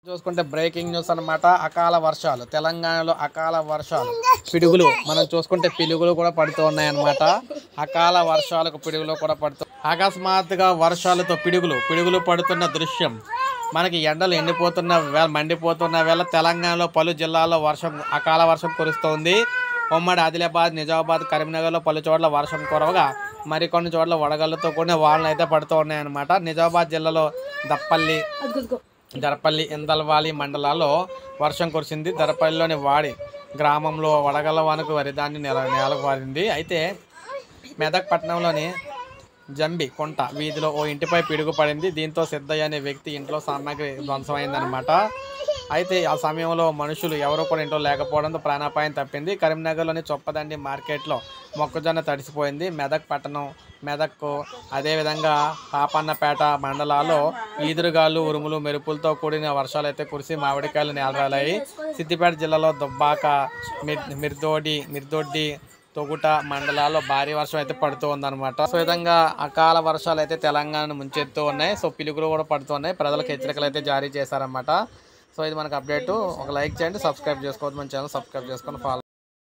చూసుకుంటే breaking news అన్నమాట. అకాల వర్షాలు తెలంగాణలో అకాల వర్షాలు పిడుగులు మనం చూసుకుంటే పిడుగులు కూడా పడుతూ ఉన్నాయన్నమాట. అకాల వర్షాలకు పిడుగులు కూడా పడుతూ అకస్మాత్తుగా వర్షాలతో పిడుగులు పడుతున్న దృశ్యం మనకి ఎండలు ఎండిపోతున్న వేళ మండిపోతున్న వేళ తెలంగాణలో పలు జిల్లాల్లో అకాల వర్షం కురుస్తోంది. ఉమ్మడి ఆదిలాబాద్, నిజామాబాద్, కరీంనగర్లో పలు చోట్ల వర్షం కురవగా మరికొన్ని చోట్ల వడగళ్లతో కూడిన వానలు అయితే పడుతూ ఉన్నాయన్నమాట. నిజామాబాద్ జిల్లాలో దర్పల్లి, ఇందల్వాలి మండలాల్లో వర్షం కురిసింది. దర్పల్లిలోని వాడి గ్రామంలో వడగళ్ల వానకు వరిధాన్యం నేలకు వారింది. అయితే మెదక్ పట్టణంలోని జంబి కుంట వీధిలో ఓ ఇంటిపై పిడుగు పడింది. దీంతో సిద్ధయ్య అనే వ్యక్తి ఇంట్లో సామాగ్రి ధ్వంసమైందనమాట. అయితే ఆ సమయంలో మనుషులు ఎవరూ కూడా ఇంట్లో లేకపోవడంతో ప్రాణాపాయం తప్పింది. కరీంనగర్లోని చొప్పదండి మార్కెట్లో మొక్కజొన్న తడిసిపోయింది. మెదక్ అదేవిధంగా పాపన్నపేట మండలాల్లో ఈదురుగాలు, ఉరుములు, మెరుపులతో కూడిన వర్షాలు అయితే కురిసి మామిడికాయలు నేలరాలాయి. సిద్దిపేట జిల్లాలో దుబ్బాక, మిర్దొడ్డి, తొగుట మండలాల్లో భారీ వర్షం అయితే పడుతూ ఉందన్నమాట. సో విధంగా అకాల వర్షాలు అయితే తెలంగాణను ముంచెత్తూ ఉన్నాయి. సో పిలుగులు కూడా పడుతున్నాయి. ప్రజలకు హెచ్చరికలు అయితే జారీ చేశారన్నమాట. సో ఇది మనకు అప్డేట్. ఒక లైక్ చేయండి, సబ్స్క్రైబ్ చేసుకోవద్దు, మన ఛానల్ సబ్స్క్రైబ్ చేసుకొని ఫాలో